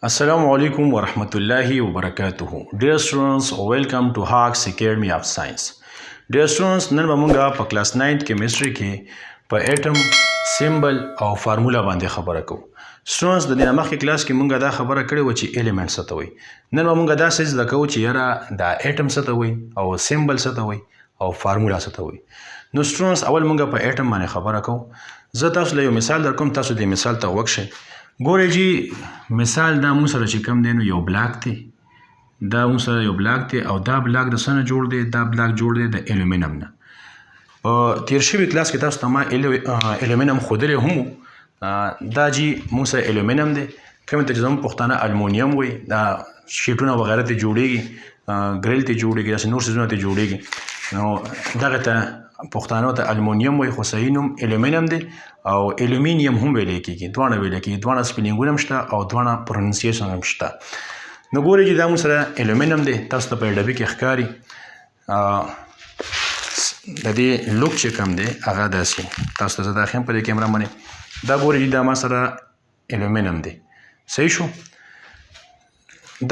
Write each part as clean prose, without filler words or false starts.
Assalamu alaikum wa rahmatullahi wa barakatuhu. Dear students, welcome to Hawks Academy of Science. Dear students, نن به موږ په کلاس 9 کیمستري کې په اټم سیمبل او فارمولا باندې خبره کوو. students د دې مخکې کلاس کې موږ دا خبره کړې و چې element څه ته وایي. نن به موږ دا څه زده کوو چې یاره دا اټم څه ته وایي او سیمبل څه ته وایي او فارمولا څه ته وایي. نو students اول موږ په اټم باندې خبره کوو. زه تاسو له یو مثال درکوم، تاسو دې مثال ته وښئ. ګورئ جی مثال دا مو سره چې کوم دی نو یو بلاک دی، دا مو سره یو بلاک دی او دا بلاک د څه نه جوړ دی؟ دا بلاک جوړ دی د الومینم نه. په تیر شوي کلاس کې تاسو ته ما الومینم ښودلی هم دا جی مو سره الومینم دی، کوم ته چې زموږ پښتانه المونیم وایي. دا شیټونه وغیره ته جوړیږي، ګریل ته جوړیږي، داسې نور څیزونه ته جوړیږي. نو دغه ته پښتانه ته المونیم وایي، خو صحیح نوم الومینم دی او الومینیم هم ویلی کېږي. دواړه ویلی کېږي، دواړه سپیلینګونه هم شته او دواړه پروننسیشن هم شته. نو ګورئ چې دا مو سره الومینم دی، تاسو ته په ډبې کې ښکاري. د دې لوک چې کوم دی هغه داسې تاسو ته زه دا ښیم په دې کیمرا باندې. دا ګورئ چې دا ما سره الومینم دی، صحیح شو.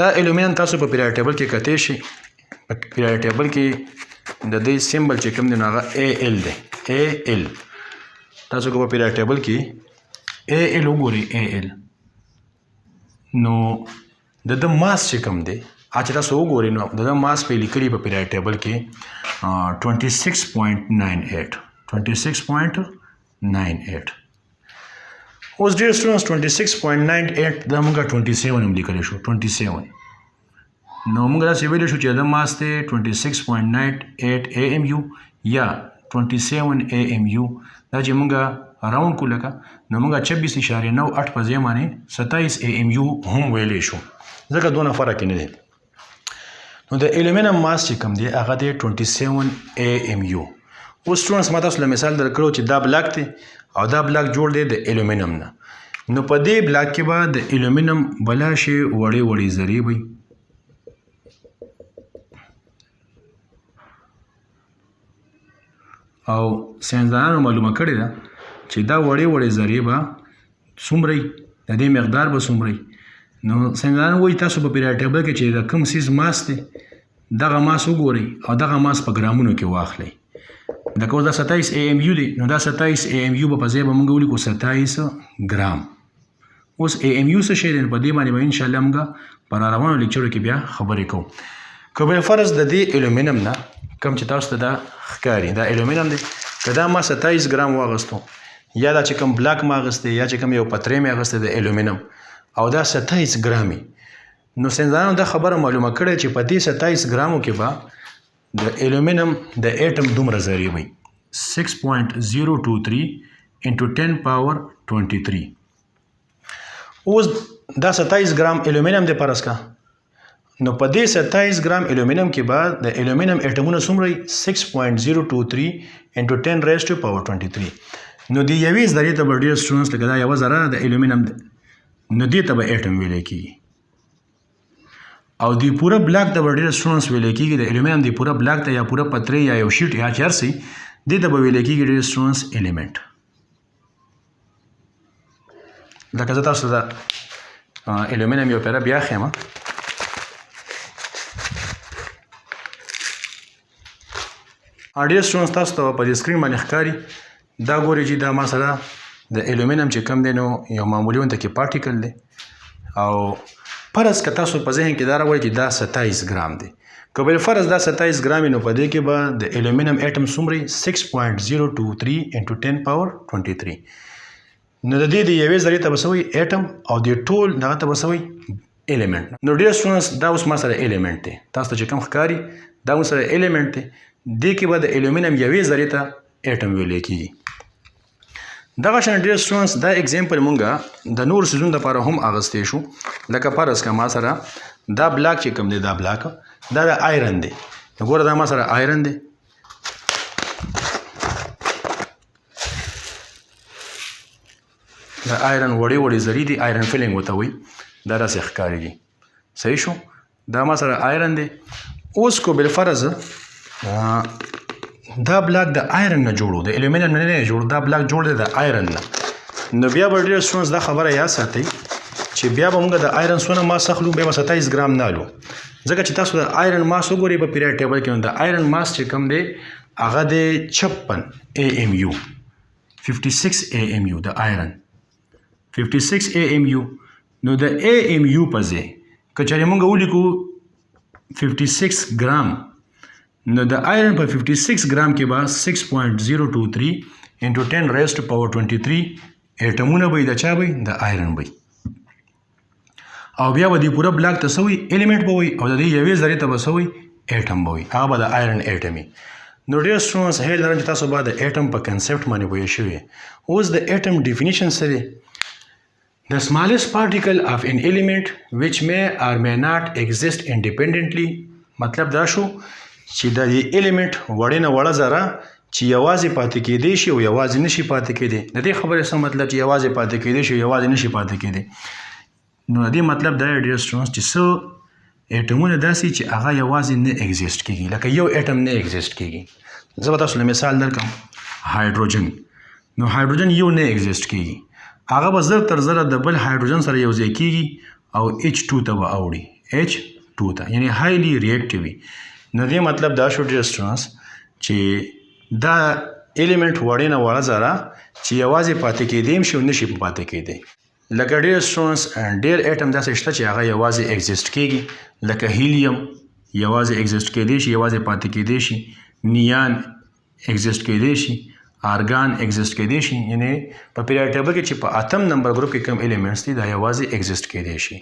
دا الومینم تاسو په پیریاډ ټیبل کې کتلی شئ. په پیریاډ ټیبل کې د دې سیمبل چې کوم دی نو هغه AL دی، AL. تاسو که په پیریاډ ټیبل کې AL وګورئ، AL نو د ده ماس چې کوم دی چې تاسو وګورئ نو د ده ماس په لیکلي په پیریاډ ټیبل کې 26.98 26.98. اوس ډیر سټوډنټس 26.98 دا موږ 27 هم لیکلی شو، 27. نو موږ داسې ویلی شو چې د ماس دی 26.98 AMU یا 27 AMU. دا چې موږ راوند کړو لکه نو موږ 26.98 په ځای باندې 27 AMU هم ویلی شو، ځکه دونه فرق نه دی. نو د الومینم ماس چې کوم دی هغه دی 27 AMU. اوس سټوډنټس ما تاسو له مثال درکړو چې دا بلاک دی او دا بلاک جوړ دی د الومینم نه. نو په دې بلاک کې به د الومینم بلا شي وړې وړې ذرې وي او ساینسدانانو معلومه کړې ده چې دا وړې وړې ذرې به څومره وي، د دې مقدار به څومره وي. نو ساینسدانان وایي تاسو په پیریاډ ټیبل کې چې د کوم څیز ماس دی دغه ماس وګورئ او دغه ماس په ګرامونو کې واخلئ. لکه اوس دا 27 AMU دی، نو دا 27 AMU به په ځای به موږ ولیکو 27 ګرام. اوس AMU څه شی دی؟ په دې باندې به انشاءالله موږ په راروانو لیکچرو کې بیا خبرې کوو. که بالفرض د دې الومینم نه کوم چې تاسو ته دا ښکاري دا الومینم دی، که دا ما 27 ګرام واغستو یا دا چې کوم بلاک ما اغستی یا چې کوم یو پتری مې اغستی د الومینم او دا 27 ګرامي، نو ساینسدانانو دا خبره معلومه کړې چې په دې 27 ګرامو کې به د الومینم د اټم دومره ذرې وي 6.023 into 10 power 23. اوس دا 27 ګرام الومینم دی فرض کا، نو په دې 27 ګرام الومینم کې به د الومینم اټمونه څومره وي 6.023 into 10 raised to power 23. نو د یوې ذرې ته به ډېر سټوډنټس لکه دا یوه ذره د الومینم دی، نو دې ته به اټم ویلی کېږي. او د پوره بلاک ته به ډېر سټوډنټس ویلی کېږي، د الومینم د پوره بلاک ته یا پوره پتری یا یو شیټ یا چې هر څه دې ته به ویلی کېږي ډېر سټوډنټس الیمنټ. لکه زه تاسو ته د الومینم یو پیره بیا ښیم. ډېر سټوډنټس تاسو ته په دې سکرین باندې ښکاري. دا ګورئ چې دا ما سره د الومینم چې کوم دی نو یو معمولي غونته کې پارټیکل دی او فرض که تاسو په ذهن کې دا راوړئ چې دا 27 ګرام دی. که بالفرض دا 27 ګرام نو په دې کې به د الومینم اټم څومره 6.023 into 10 power 23. نو د دې د یوې ذرې ته به څه وایي اټم او د ټول دغه ته به څه وایي الیمنټ. نو ډېر سټوډنټس دا اوس ما سره الیمنټ دی، تاسو ته چې کوم ښکاري دا مو سره الیمنټ دی. دې کې به د الومینم یوې ذرې ته اټم ویلی کېږي. دغه شان ډېر سټوډنټس دا اګزامپل مونږ د نورو څیزونو دپاره هم اغوستی شو. لکه فرض که ما سره دا بلاک چې کوم دی دا بلاک دا د آیرن دی، نو ګوره دا ما سره آیرن دی. دا آیرن وړې وړې ذرې دي، آیرن فیلنګ ورته وایي، دا داسې ښکارېږي، صحیح شو. دا ما سره آیرن دی. اوس کو بالفرض دا بلاک د آیرن نه جوړو، د الومینم نه جوړو، دا بلاک جوړ دی د آیرن نه. نو بیا به ډېر سټوډنټس دا خبره یاد ساتئ چې بیا به موږ د آیرن څونه ماس اخلو بیا به 27 ګرام نه الو ځکه چې تاسو د آیرن ماس وګورئ په پیریډ ټیبل کې نو د آیرن ماس چې کوم دی هغه د 56 AMU 56 AMU د آیرن 56 AMU نو د AMU په ځای که چېرې موږ ولیکو 56 ګرام نو د آیرن په 56 ګرام کې به 6.023 انټو 10 raised to power 23 اټمونه به د چا به د آیرن به او بیا به د پوره بلاک ته سوی الیمنٹ به وي او د دې یوې ذرې ته به سوی اټم به وي هغه به د آیرن اټمي نو ډیر سټوډنټس هیله لرم چې تاسو به د اټم په کنسپټ باندې پوه شئ اوس د اټم ډیفینیشن سره The smallest particle of an element which may or may not exist independently مطلب دا شو چې د element وړې نه وړه ذره چې یوازې پاتې کېدی شي او یوازې نشي پاتې کېدی د دې خبرې څه مطلب چې یوازې پاتې کېدی شي او یوازې نشي پاتې کېدی نو د دې مطلب دا ډیر سټوډنټس چې څو اټمونه داسې چې هغه یوازې نه ایگزیسټ کېږي لکه یو اټم نه ایگزیسټ کېږي زه به تاسو له مثال درکړم هایدروجن نو هایدروجن یو نه ایگزیسټ کېږي هغه به زر تر زره د بل هایدروجن سره یو ځای کېږي او H2 ته به اوړي H2 ته یعنی هایلی ریاکټیو وي نو دې مطلب دا شو ډیر سټوډنټس چې دا الیمنٹ وړې نه وړه ذره چې یوازې پاتې کېدی شي او نشي پاتې کېدی لکه ډیر سټوډنټس ډیر اټم داسې شته چې هغه یوازې ایگزیسټ کېږي لکه هیلیم یوازې ایگزیسټ کېدی شي یوازې پاتې کېدی شي نیان ایگزیسټ کېدی شي ارګان ایگزیسټ کېدی شي یعنی په پیریډ ټیبل کې چې په اتم نمبر ګروپ کې کوم الیمنټس دي دا یوازې ایگزیسټ کېدی شي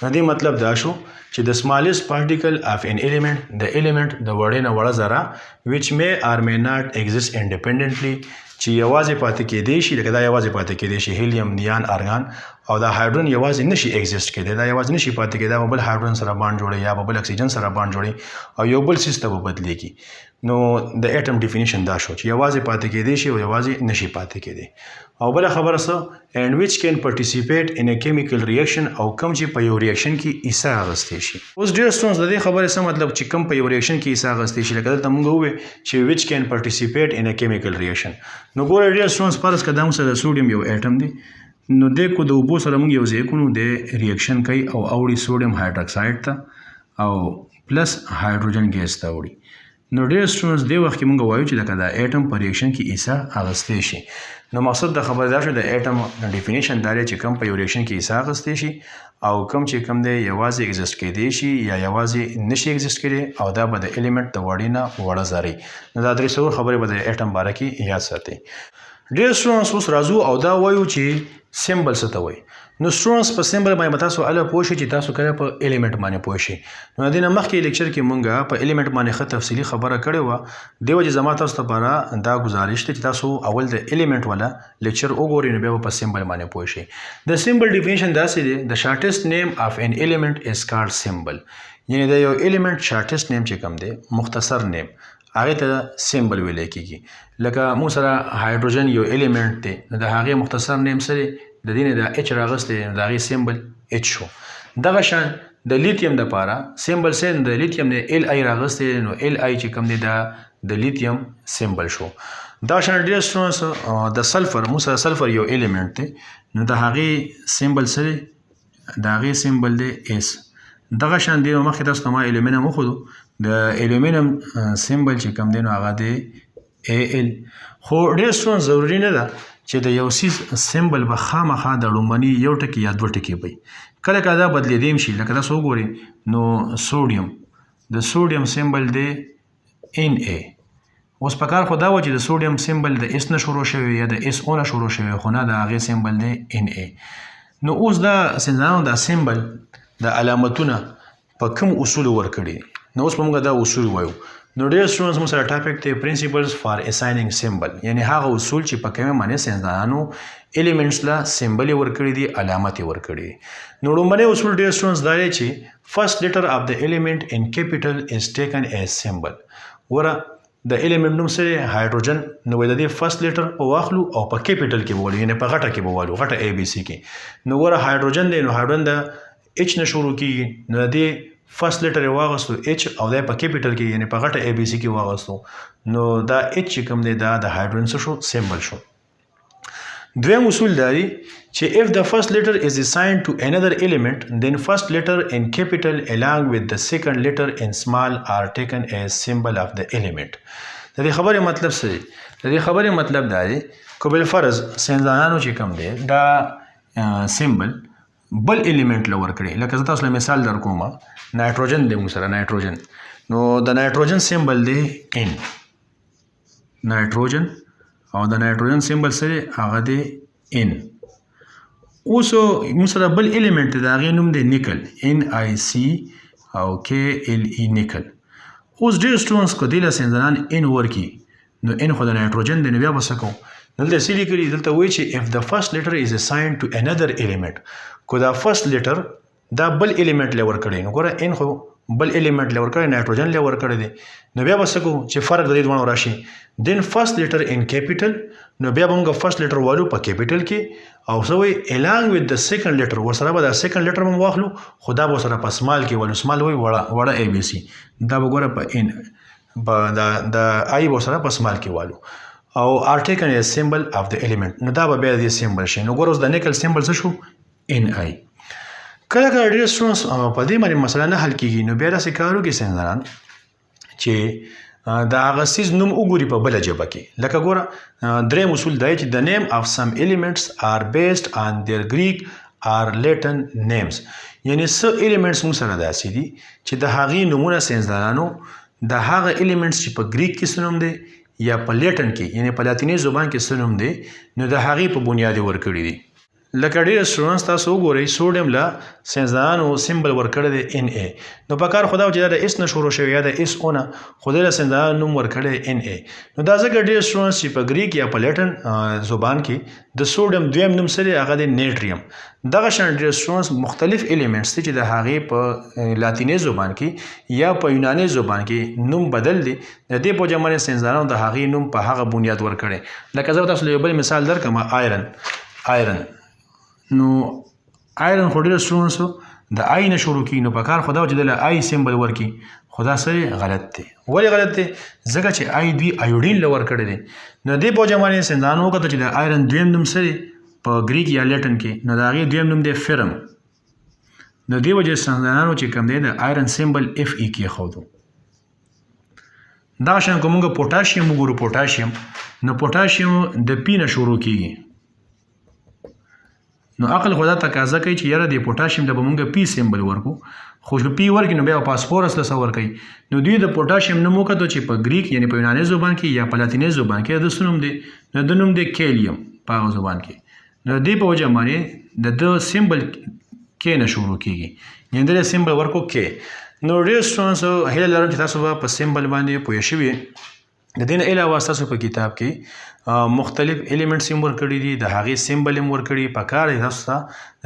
نو دې مطلب دا شو چې د سمالست پارټیکل اف ان الیمنٹ د الیمنٹ د وړې نه وړه ذره which may or may not exist independently چې یوازې پاتې کېدی شي لکه دا یوازې پاتې کېدی شي هیلیم نیان ارګان او دا هایدروجن یوازې نشي ایگزیسټ کېدی دا یوازې نشي پاتې کېدی دا بل هایدروجن سره باند جوړي یا بل اکسیجن سره باند جوړي او یو بل سیستم بدلېږي نو د اټم ډیفینیشن دا شو چې یوازې پاتې کېدی شي او یوازې نشي پاتې کېدی او بل خبره څه and which can participate in a chemical reaction او کوم چې په یو ریاکشن کې حصہ اخیستی شي اوس ډیر سټوډنټس د دې خبرې څه مطلب چې کوم په یو ریاکشن کې حصہ اخیستی شي لکه دلته موږ وویل چې which can participate in a chemical reaction نو ګوره ډیر سټوډنټس فرض کړه دا موږ سره سوډیم یو اټم دی نو د کو د اوبو سره موږ یو ځای کونو د ریاکشن کوي او اوړي سوډیم هایدروکساید ته او پلس هایدروجن ګیس ته اوړي نو ډیر سټوډنټس د وخت کې موږ وایو چې لکه دا اټم په ریاکشن کې حصہ اخیستی شي نو مقصد د خبره دا شو د اټم ډیفینیشن دا چې کوم په یو ریاکشن کې حصہ اخیستی شي او کوم چې کوم دی یوازې ایگزیسټ کېدی شي یا یوازې نشي ایگزیسټ کېدی او دا به د الیمنٹ د وړې نه وړه ذرې نو دا درې څلور خبرې به د اټم باره کې یاد ساتئ ډیر سټوډنټس اوس راځو او دا وایو چې سیمبل څه ته وایي نو سټوډنټس په سیمبل باندې تاسو اله پوه شئ چې تاسو کله په الیمنٹ باندې پوه شئ نو د دې مخکې لیکچر کې مونږه په الیمنٹ باندې ښه تفصیلي خبره کړې وه دی وجه زما تاسو لپاره دا گزارش دی چې تاسو اول د الیمنٹ والا لیکچر وګورئ نو بیا په سیمبل باندې پوه شئ د سیمبل ډیفینیشن داسې دی د شارټیسټ نیم اف ان الیمنٹ از کالډ سیمبل یعنی د یو الیمنٹ شارټیسټ نیم چې کوم دی مختصر نیم هغه ته سیمبل ویل کېږي لکه موږ سره هایدروجن یو الیمنٹ دی نو د هغې مختصر نیم سره د دې نه د اچ راغستی د هغې سیمبل اچ شو دغه شان د لیتیم دپاره سیمبل سین د لیتیم نه ال آی راغستی نو ال آی چې کوم دی دا د لیتیم سیمبل شو دا شان ډیر سټوډنټس د سلفر موږ سره سلفر یو الیمنٹ دی نو د هغې سیمبل سره د هغې سیمبل دی اس دغه شان دی مخکې تاسو ته ما الومینم وښودو د الومینم سیمبل چې کوم دی نو هغه دی ال خو ډیر سټوډنټس ضروري نه ده چې د یو سیز سیمبل به خامخا د لومړني یو ټکي یا دوه ټکي وي کله کله دا بدلیدیم شي لکه تاسو وګورئ نو سوډیم د سوډیم سیمبل دی ان ای اوس په کار خو دا و چې د سوډیم سیمبل د اس نه شروع شوی یا د اس او نه شروع شوی خو نه د هغې سیمبل دی ان ای نو اوس دا سنځانو دا سیمبل د علامتونه په کوم اصول ورکړي نو اوس په موږ دا اصول وایو نو ډیر سټوډنټس موږ سره ټاپک دی پرنسپلز فار اساینینګ سیمبل یعنی هغه اصول چې په کومه معنی ساينسدانانو الیمنټس لا سیمبل ورکړي دي علامت ورکړي نو لومړی اصول ډیر سټوډنټس دا دی چې فرست لیټر اف د الیمنٹ ان کیپیټل از ټیکن ایز سیمبل وره د الیمنٹ نوم سره هایدروجن نو د دې فرست لیټر په واخلو او په کیپیټل کې بولو یعنی په غټه کې بولو غټه ای بی سی کې نو وره هایدروجن دی نو هایدروجن د اچ نه شروع کیږي نو د دې فرست لیټر یې واغستو اچ او دا په کیپیټل کې یعنی په غټه ای بی سی کې واغستو نو دا اچ چې کوم دی دا د هایدروجن څه شو سیمبل شو دویم اصول دا دی چې if the first letter is assigned to another element then first letter in capital along with the second letter in small are taken as symbol of the element. د دې خبرې مطلب څه دی؟ د دې خبرې مطلب دا دی که بالفرض ساینسدانانو چې کوم دی دا سیمبل بل الیمنٹ له ورکړي، لکه زه تاسو له مثال در کوم نایټروجن دی موږ سره نایټروجن، نو د نایټروجن سیمبل دی ان نایټروجن او د نایټروجن سیمبل سره هغه دی ان. اوس موږ سره بل الیمنٹ دی د هغې نوم دی نیکل NiC او KLE نیکل. اوس ډېر سټوډنټس که دې له ساینسدانان ان ورکړي نو ان خو د نایټروجن دی نو بیا به څه کوو؟ دلته څه لیکلي؟ دلته وایي چې if the first letter is assigned to another element که دا فرست لیټر دا بل الیمنٹ له ورکړی نو ګوره ان خو بل الیمنٹ له ورکړی نایټروجن له ورکړی دی نو بیا به څه کوو چې فرق د دې دواړو راشي. دین فرست لیټر ان کیپیټل نو بیا به موږ فرست لیټر والو په کیپیټل کې او څه وایي along with the second letter ورسره به دا سیکنډ لیټر هم واخلو خو دا به ورسره په سمال کې والو. سمال وایي وړه ABC دا به ګوره په ان د آی به ورسره په سمال کې والو او are taken as symbol of the element نو دا به بیا د سیمبل شي. نو ګوره اوس د نیکل سیمبل څه شو؟ NI. کله کله ډېر سټوډنټس په دې باندې مسله نه حل کېږي نو بیا داسې کار وکړي ساینسدانان چې د هغه څیز نوم وګوري په بله ژبه کې. لکه ګوره دریم اصول دا چې the name of some elements are based on their Greek or Latin names. یعنی څه الیمنټس موږ سره داسې دي چې د هغې نومونه ساینسدانانو د هغه الیمنټس چې په ګریک کې څه نوم دی یا په لیټن کې یعنی په لاتیني زبان کې څه نوم دی نو د هغې په بنیاد ورکړي دي. لکه ډېر سټوډنټس تاسو وګورئ سوډیم له ساینسدانانو سیمبل ورکړی دی NA نو په کار خو دا چې دا د اس نه شروع شوی یا د SO نه خو دې له ساینسدانانو نوم ورکړی دی NA. نو دا ځکه ډېر سټوډنټس چې په ګریک یا په لیټن زبان کې د سوډیم دویم نوم څه دی هغه دی نیټریم. دغه شان ډېر سټوډنټس مختلف الیمنټس دي چې د هغې په لاتیني زبان کې یا په یوناني زبان کې نوم بدل دی د دې په وجه باندې ساینسدانانو د هغې نوم په هغه بنیاد ورکړی. لکه زه به تاسو له یو بل مثال درکړم آیرن نو آیرن خو ډېر سټوډنټسو د آی نه شروع کړي نو په کار خو دا چې دله آی سیمبل ورکړي خو دا څه غلط دی. ولې غلط دی؟ ځکه چې آی دوی ایوډین له ورکړی دی. نو دې په وجه باندې ساینسدانانو وکتل چې د آیرن دویم نوم څه دی په ګریک یا لیټن کې نو د هغې دویم نوم دی فرم. نو دې وجې ساینسدانانو چې کوم دی د آیرن سیمبل FE کېښودو. دغه شان که موږ پوټاشیم وګورو پوټاشیم نو پوټاشیم د پی نه شروع کېږي نو عقل خو دا تقاضا کوي چې یاره د پوټاشیم ته به مونږ پی سیمبل ورکو خو چې پی ورکړي نو بیا فاسفورس له څه ورکوي نو دوی د پوټاشیم نوم وکتو چې په ګریک یعنی په یوناني زبان کې یا په لاتیني زبان کې د څه نوم دی نو د نوم دی کیلیم په هغه زبان کې. نو دې په وجه باندې د سیمبل کې نه شروع کېږي یعنې د سیمبل ورکو کې. نو ډېر سټوډنټس هیله لرم چې تاسو به په سیمبل باندې پوه شوي. د دې نه علاوه ستاسو په کتاب کې مختلف الیمنټس هم ورکړي دي د هغې سیمبل هم ورکړي. په کار دی تاسو ته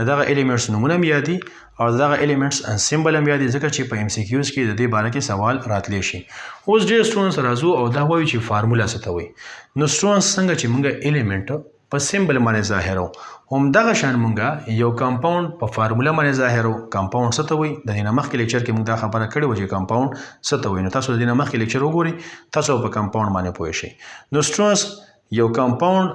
د دغه الیمنټس نومونه هم یاد دي او د دغه الیمنټس سیمبل هم یاد دي ځکه چې په MCQs کې د دې باره کې سوال راتلی شي. اوس ډېر سټوډنټس راځو او دا وایي چې فارموله څه ته وایي. نو سټوډنټس څنګه چې موږ الیمنټ په سیمبل باندې ظاهرو همدغه شان موږ یو کمپاوند په فارموله باندې ظاهرو. کمپاوند څه ته وایي؟ د دې نه مخکې لیکچر کې موږ دا خبره کړې وه چې کمپاوند څه ته وایي. نو تاسو د دې نه مخکې لیکچر وګورئ تاسو په کمپاوند باندې پوه شئ. نو سټوډنټس یو کمپاوند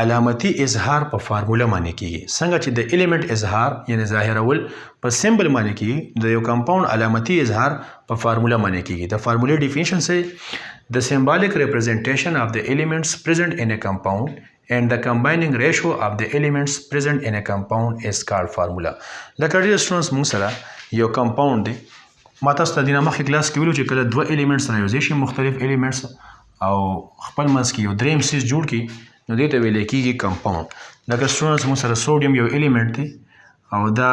علامتي اظهار په فارموله باندې کېږي. څنګه چې د الیمنټ اظهار یعنی ظاهرول په سیمبل باندې کېږي د یو کمپاوند علامتي اظهار په فارموله باندې کېږي. د فارمولې ډیفینیشن څه د symbolic representation of the elements present in a compound and the combining ratio of the elements present in a compound is called formula. لکه ډېر سټوډنټس موږ سره یو کمپاوند دی ما تاسو ته د دې نه مخکې کلاس کې ویلو چې کله دوه الیمنټس سره یو ځای شي مختلف الیمنټس او خپل منځ کې یو دریم څیز جوړ کړي نو دې ته ویلی کېږي کمپاوند. لکه سټوډنټس موږ سره سوډیم یو الیمنټ دی او دا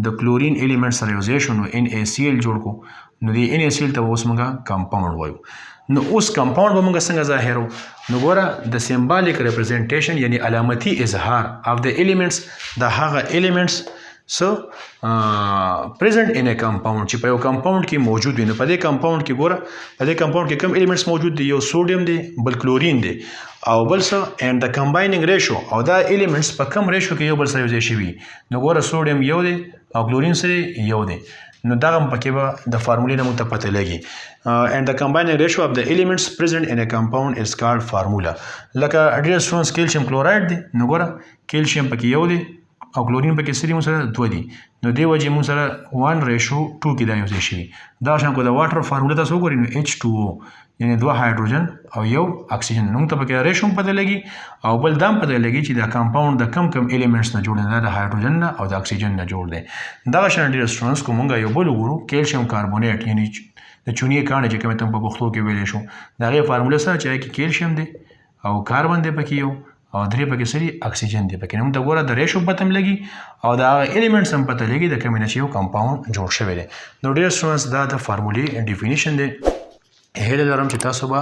د کلورین الیمنټ سره یو ځای شو نو NaCl جوړ کړو نو دې NaCl ته به اوس موږ کمپاوند وایو. نو اوس کمپاوند به موږ څنګه ظاهرو؟ نو ګوره د سیمبالیک ریپرزنټیشن یعنی علامتي اظهار اف د الیمنټس د هغه الیمنټس سو پریزنټ ان ا کمپاوند چې په یو کمپاوند کې موجود وي. نو په دې کمپاوند کې ګوره په دې کمپاوند کې کوم الیمنټس موجود دي؟ یو سوډیم دی بل کلورین دی او بل څه اینډ د کمبایننګ ریشو او دا الیمنټس په کم ریشو کې یو بل سره یو ځای شوي. نو ګوره سوډیم یو دی او کلورین سره یو دی نو دغه پکې به د فارمولې نه موږ ته پته لګي and the combining ratio of the elements present in a compound is called formula. لکه ډیر سټرونز کیلشیم کلورایډ دی نو ګوره کیلشیم پکې یو دی او کلورین پکې سری مو سره 2 دي نو دی وجه مو سره 1:2 کې دا یو ځای شوي دا شان کو د واټر فارموله تاسو وګورئ نو H2O یعنی 2 هایدروجن او یو اکسیجن نو ته پکې ریشو پته لګي او بل دام پته لګي چې دا کمپاوند د کم ایلیمنټس نه جوړ نه د هایدروجن نه او د اکسیجن نه جوړ دی دا شان ډیر سټرونز کومه یو بل وګورو کیلشیم کاربونیټ یعنی د چونی کانه چې کوم ته په پښتو کې ویل شو دا غي فارموله سره چې کیلشیم دی او کاربن دی پکې یو او درې پکې سری اکسیجن دی پکې نو ته ګوره د ریشو پته لګي او دا ایلیمنټس هم پته لګي د کوم نه چې یو کمپاوند جوړ شوی دی نو ډیر سټرونز دا د فارمولې ډیفینیشن دی هیله لرم چې تاسو به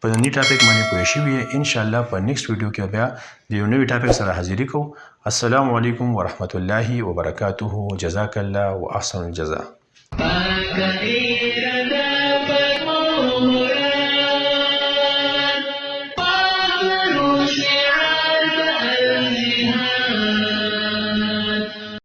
په دې ټاپک باندې پوه شئ ان شاء الله په نیکسټ ویډیو کې بیا د یو نوې ټاپک سره حاضرې کوو السلام علیکم ورحمت الله وبرکاته جزاک الله واحسن الجزاء